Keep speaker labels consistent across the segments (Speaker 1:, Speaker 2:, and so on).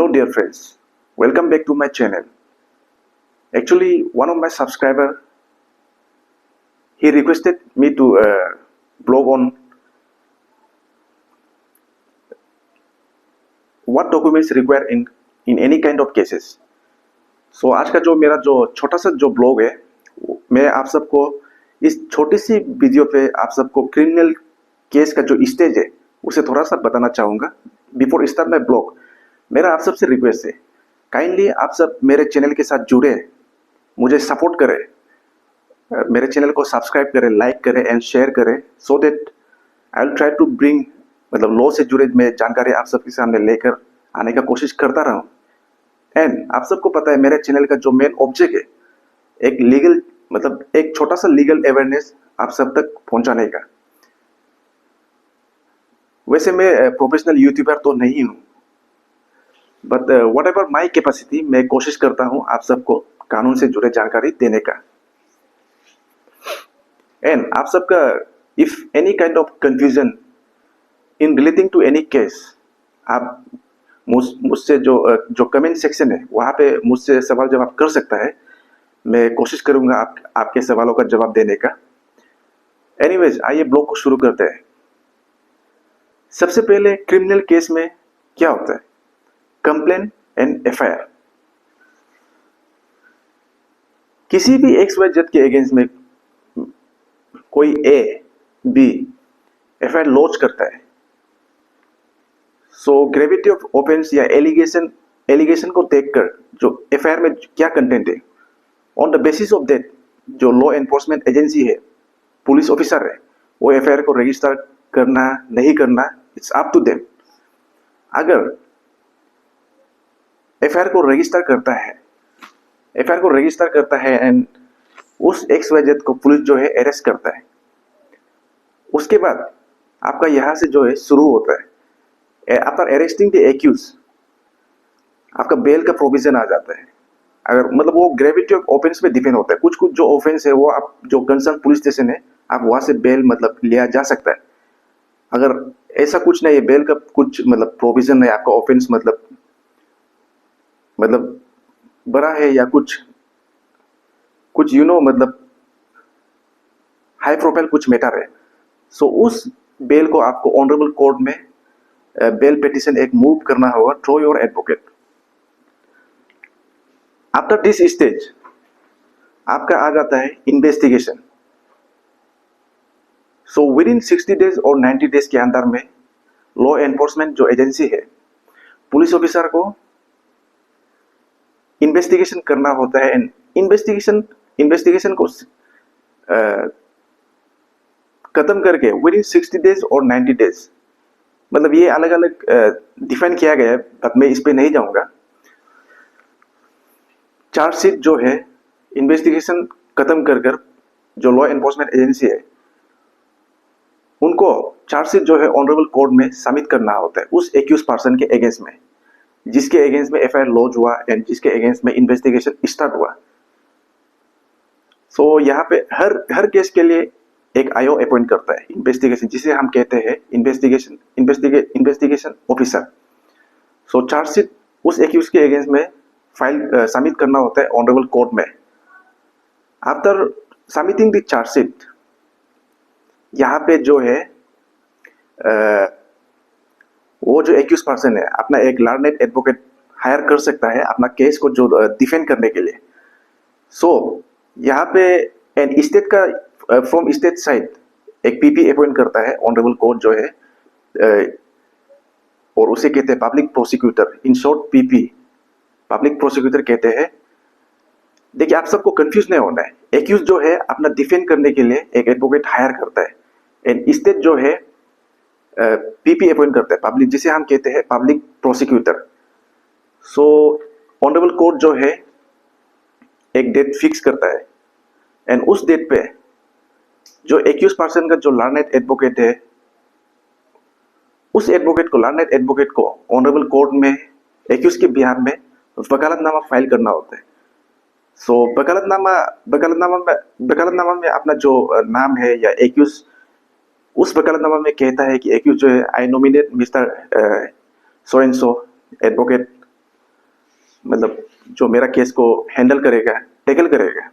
Speaker 1: Hello dear friends, welcome back to my channel. Actually, one of my subscriber he requested me to blog on what documents required in any kind of cases. So आज का जो मेरा जो छोटा सा जो blog है मैं आप सबको इस छोटी सी वीडियो पे आप सबको क्रिमिनल केस का जो स्टेज है उसे थोड़ा सा बताना चाहूँगा. बिफोर स्टार्ट माई ब्लॉग मेरा आप सबसे रिक्वेस्ट है, काइंडली आप सब मेरे चैनल के साथ जुड़े, मुझे सपोर्ट करें, मेरे चैनल को सब्सक्राइब करें, लाइक करें एंड शेयर करें, so that I will try to bring मतलब लॉ से जुड़े मैं जानकारी आप सबके सामने लेकर आने का कोशिश करता रहूँ. एंड आप सबको पता है मेरे चैनल का जो मेन ऑब्जेक्ट है एक लीगल मतलब एक छोटा सा लीगल अवेयरनेस आप सब तक पहुंचाने का. वैसे मैं प्रोफेशनल यूट्यूबर तो नहीं हूँ, but what ever my capacity मैं कोशिश करता हूँ आप सबको कानून से जुड़े जानकारी देने का. एंड आप सबका if any kind of confusion in relating to any case आप मुझसे जो कमेंट सेक्शन है वहाँ पे मुझसे सवाल जवाब कर सकता है. मैं कोशिश करूँगा आपके सवालों का जवाब देने का. एनीवेज आइए ब्लॉग को शुरू करते हैं. सबसे पहले क्रिमिनल केस में क्या होता है, कंप्लेन एंड एफआईआर. किसी भी एक्स वाई जेड के अगेंस्ट में कोई ए बी एफआईआर लॉन्च करता है. सो ग्रेविटी ऑफ ऑफेंस या एलिगेशन को देखकर जो एफआईआर में क्या कंटेंट है, on the basis of that जो लॉ एनफोर्समेंट एजेंसी है, पुलिस ऑफिसर है, वो एफआईआर को रजिस्टर करना नहीं करना इट्स अप टू देम. अगर एफआईआर को रजिस्टर करता है एंड उस एक्स वाई जेड को पुलिस जो है अरेस्ट करता है, उसके बाद आपका यहाँ से जो है शुरू होता है आफ्टर अरेस्टिंग द एक्यूज आपका बेल का प्रोविजन आ जाता है. अगर मतलब वो ग्रेविटी ऑफ ऑफेंस पे डिपेंड होता है. कुछ जो ऑफेंस है वो आप जो कंसर्न पुलिस स्टेशन है आप वहाँ से बेल मतलब लिया जा सकता है. अगर ऐसा कुछ नहीं है, बेल का कुछ मतलब प्रोविजन नहीं, आपका ऑफेंस मतलब बड़ा है या कुछ मतलब हाई प्रोफाइल कुछ मैटर है, सो उस बेल को आपको ऑनरेबल कोर्ट में बेल पिटीशन एक मूव करना होगा through your advocate. After this stage आपका आ जाता है investigation. So with in 60 days और 90 डेज के अंदर में लॉ एनफोर्समेंट जो एजेंसी है, पुलिस ऑफिसर को इन्वेस्टिगेशन करना होता है. एंड इन्वेस्टिगेशन को खत्म करके विद इन 60 डेज और 90 डेज मतलब ये अलग अलग डिफाइन किया गया है, बट मैं इस पे नहीं जाऊंगा. चार्जशीट जो है इन्वेस्टिगेशन खत्म कर जो लॉ एनफोर्समेंट एजेंसी है उनको चार्जशीट जो है ऑनरेबल कोर्ट में सबमिट करना होता है उस एक्यूज पर्सन के अगेंस्ट में जिसके अगेंस्ट में एफआईआर लॉन्च हुआ एंड जिसके अगेंस्ट में इन्वेस्टिगेशन स्टार्ट हुआ. सो यहाँ पे हर केस के लिए एक आईओ अपॉइंट करता है इन्वेस्टिगेशन, जिसे हम कहते हैं इन्वेस्टिगेशन ऑफिसर. सो चार्जशीट उस एक्यूज के अगेंस्ट में फाइल सबमिट करना होता है ऑनरेबल कोर्ट में. आफ्टर सबमिटिंग द चार्जशीट यहाँ पे जो है वो जो एक्यूज पर्सन है अपना एक लर्नेड एडवोकेट हायर कर सकता है अपना केस को जो डिफेंड करने के लिए. सो यहाँ पे एंड स्टेट का फ्रॉम स्टेट साइड एक पीपी अपॉइंट करता है ऑनरेबल कोर्ट जो है और उसे कहते हैं public prosecutor. In short PP public prosecutor कहते हैं. देखिए आप सबको कंफ्यूज नहीं होना है. एक्यूज जो है अपना डिफेंड करने के लिए एक एडवोकेट हायर करता है एंड स्टेट जो है पीपी अपॉइंट करता है पब्लिक, जिसे हम कहते हैं पब्लिक प्रोसिक्यूटर. सो ऑनरेबल कोर्ट जो है एक डेट फिक्स करता है एंड उस डेट पे जो एक्यूज पर्सन का जो लर्नेड एडवोकेट है उस लर्नेड एडवोकेट को ऑनरेबल कोर्ट में एक्यूज के बिहाफ में वकालतनामा फाइल करना होता है. सो वकालतनामा में अपना जो नाम है या एक्यूज उस वकालतनामा में कहता है कि एक्यूज जो है I nominate mister so and so advocate मतलब जो मेरा केस को हैंडल करेगा, टैकल करेगा।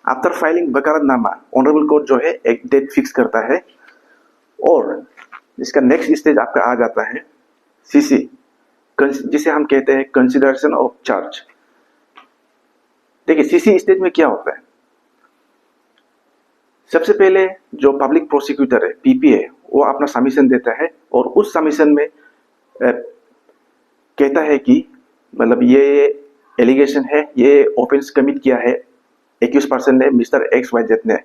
Speaker 1: आफ्टर फाइलिंग वकालतनामा ऑनरेबल कोर्ट जो है एक डेट फिक्स करता है और इसका नेक्स्ट स्टेज आपका आ जाता है सीसी, जिसे हम कहते हैं कंसिडरेशन ऑफ चार्ज। देखिए सीसी स्टेज में क्या होता है, सबसे पहले जो पब्लिक प्रोसिक्यूटर है पीपी है वो अपना सबमिशन देता है और उस सबमिशन में कहता है कि मतलब ये एलिगेशन है, ये ऑफेंस कमिट किया है एक्यूज पर्सन ने, मिस्टर एक्स वाई जेड ने।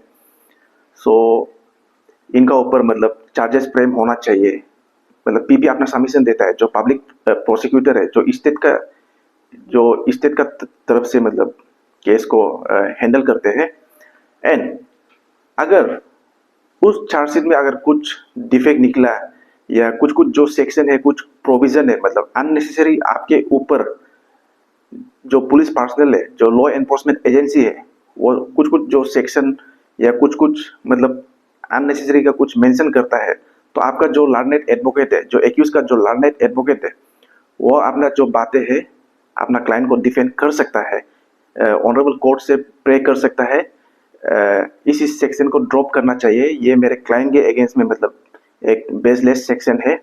Speaker 1: सो इनका ऊपर मतलब चार्जेस फ्रेम होना चाहिए। मतलब पीपी अपना सबमिशन देता है, जो पब्लिक प्रोसिक्यूटर है जो स्टेट का तरफ से मतलब केस को हैंडल करते हैं। एंड अगर उस चार्जशीट में अगर कुछ डिफेक्ट निकला या कुछ कुछ जो सेक्शन है, कुछ प्रोविजन है मतलब अननेसेसरी आपके ऊपर जो पुलिस पर्सनल है, जो लॉ एनफोर्समेंट एजेंसी है, वो कुछ कुछ जो सेक्शन या कुछ कुछ मतलब अननेसेसरी का कुछ मेंशन करता है, तो आपका जो लर्नेड एडवोकेट है, जो एक्यूज का जो लर्नेड एडवोकेट है, वो अपना जो बातें है अपना क्लाइंट को डिफेंड कर सकता है, ऑनरेबल कोर्ट से प्रे कर सकता है इस सेक्शन को ड्रॉप करना चाहिए, ये मेरे क्लाइंट के अगेंस्ट में मतलब एक बेसलेस सेक्शन है।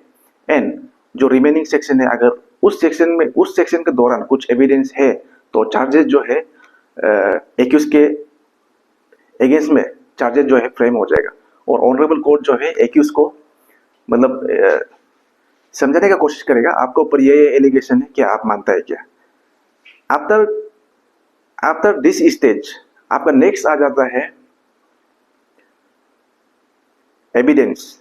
Speaker 1: एंड जो रिमेनिंग सेक्शन है, अगर उस सेक्शन के दौरान कुछ एविडेंस है तो चार्जेस जो है एक्यूज के अगेंस्ट में चार्जेस जो है फ्रेम हो जाएगा और ऑनरेबल कोर्ट जो है एक्यूज को मतलब समझाने का कोशिश करेगा आपके ऊपर ये एलिगेशन है, क्या आप मानता है क्या। आफ्टर दिस स्टेज आपका नेक्स्ट आ जाता है एविडेंस।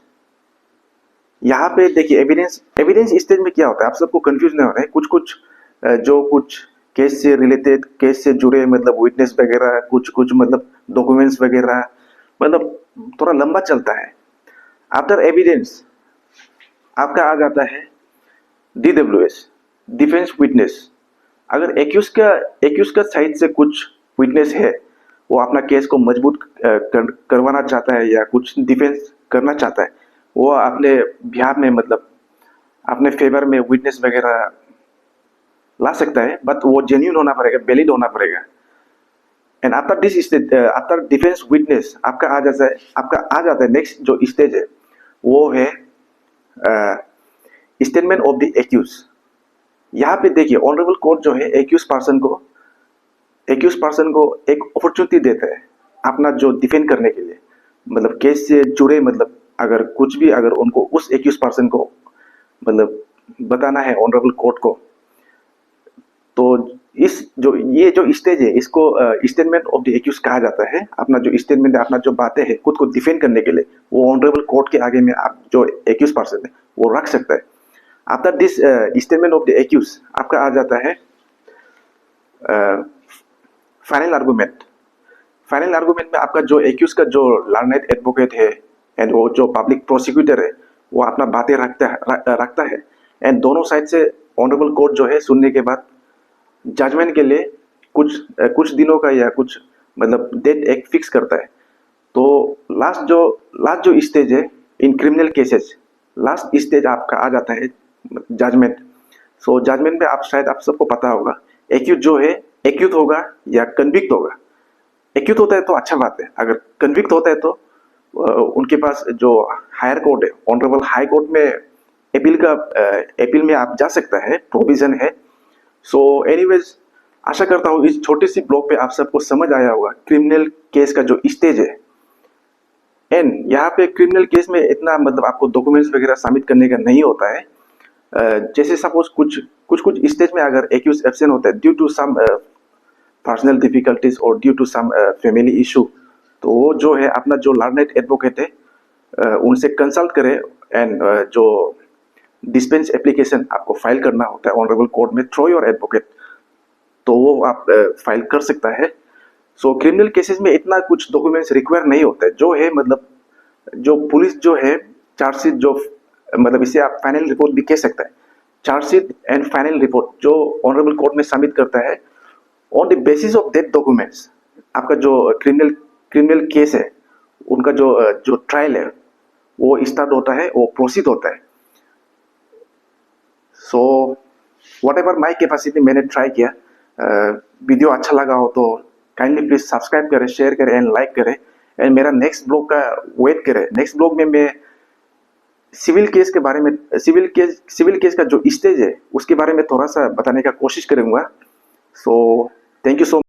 Speaker 1: यहाँ पे देखिए एविडेंस स्टेज में क्या होता है, आप सबको कंफ्यूज नहीं होना है। कुछ केस से रिलेटेड, केस से जुड़े मतलब विटनेस वगैरह, कुछ मतलब डॉक्यूमेंट्स वगैरह, मतलब थोड़ा लंबा चलता है। आफ्टर एविडेंस आपका आ जाता है DWS, डिफेंस विटनेस। अगर एक्यूज का साइड से कुछ विटनेस है, वो अपना केस को मजबूत करवाना चाहता है या कुछ डिफेंस करना चाहता है, वो अपने बिहाफ में मतलब अपने फेवर में विटनेस वगैरह ला सकता है, बट वो जेन्युइन होना पड़ेगा, वैलिड होना पड़ेगा। एंड आफ्टर डिफेंस विटनेस आपका आ जाता है नेक्स्ट जो स्टेज है, वो है स्टेटमेंट ऑफ द एक्यूज। यहाँ पे देखिए ऑनरेबल कोर्ट जो है एक्यूज पर्सन को एक अपॉर्चुनिटी देता है अपना जो डिफेंड करने के लिए, मतलब केस से जुड़े मतलब अगर कुछ भी अगर उनको उस एक्यूज पर्सन को मतलब बताना है ऑनरेबल कोर्ट को, तो ये जो स्टेज है इसको स्टेटमेंट ऑफ द एक्यूज कहा जाता है। अपना जो स्टेटमेंट है, अपना जो बातें हैं खुद को डिफेंड करने के लिए, वो ऑनरेबल कोर्ट के आगे में आप जो एक्यूज पर्सन है वो रख सकता है। After this statement of the accused आपका आ जाता है फाइनल आर्गुमेंट। फाइनल आर्गुमेंट में आपका जो एक्यूज का जो लर्नेड एडवोकेट है एंड वो जो पब्लिक प्रोसिक्यूटर है, वो अपना बातें रखता है एंड दोनों साइड से ऑनरेबल कोर्ट जो है सुनने के बाद जजमेंट के लिए कुछ दिनों का या कुछ मतलब डेट एक फिक्स करता है। तो लास्ट जो स्टेज है in criminal cases, last stage आपका आ जाता है जजमेंट। सो जजमेंट में आप सबको पता होगा एक्यूज जो है एक्यूज होगा या कन्विक्ट होगा। एक्यूज होता है तो अच्छा बात है, अगर कन्विक्ट होता है तो उनके पास जो हायर कोर्ट है, ऑनरेबल हाई कोर्ट में अपील में आप जा सकता है, प्रोविजन है। सो एनीवेज आशा करता हूँ इस छोटी सी ब्लॉग पे आप सबको समझ आया होगा क्रिमिनल केस का जो स्टेज है। एंड यहाँ पे क्रिमिनल केस में इतना मतलब आपको डॉक्यूमेंट्स वगैरह सबमिट करने का नहीं होता है। जैसे सपोज कुछ स्टेज में अगर एक्यूज एब्सेंट होता है due to some personal difficulties और due to some family issue, तो वो जो है अपना जो लर्नेड एडवोकेट है उनसे कंसल्ट करें एंड जो डिस्पेंस एप्लीकेशन आपको फाइल करना होता है ऑनरेबल कोर्ट में थ्रू योर एडवोकेट, तो वो आप फाइल कर सकता है। सो क्रिमिनल केसेस में इतना कुछ डॉक्यूमेंट्स रिक्वायर नहीं होता है, जो है मतलब जो पुलिस जो है चार्जशीट जो मतलब इसे आप फाइनल रिपोर्ट भी कह सकता है, चार्जशीट एंड फाइनल रिपोर्ट जो ऑनरेबल कोर्ट में सबमिट करता है, on the basis of that documents आपका जो क्रिमिनल केस है उनका जो ट्रायल है वो स्टार्ट होता है, वो प्रोसीड होता है। So what ever my capacity मैंने ट्राई किया। वीडियो अच्छा लगा हो तो काइंडली प्लीज सब्सक्राइब करें, शेयर करें एंड लाइक करें। एंड मेरा नेक्स्ट ब्लॉग का वेट करें। नेक्स्ट ब्लॉग में मैं सिविल केस के बारे में, सिविल केस का जो स्टेज है उसके बारे में थोड़ा सा बताने का कोशिश करूंगा। So thank you so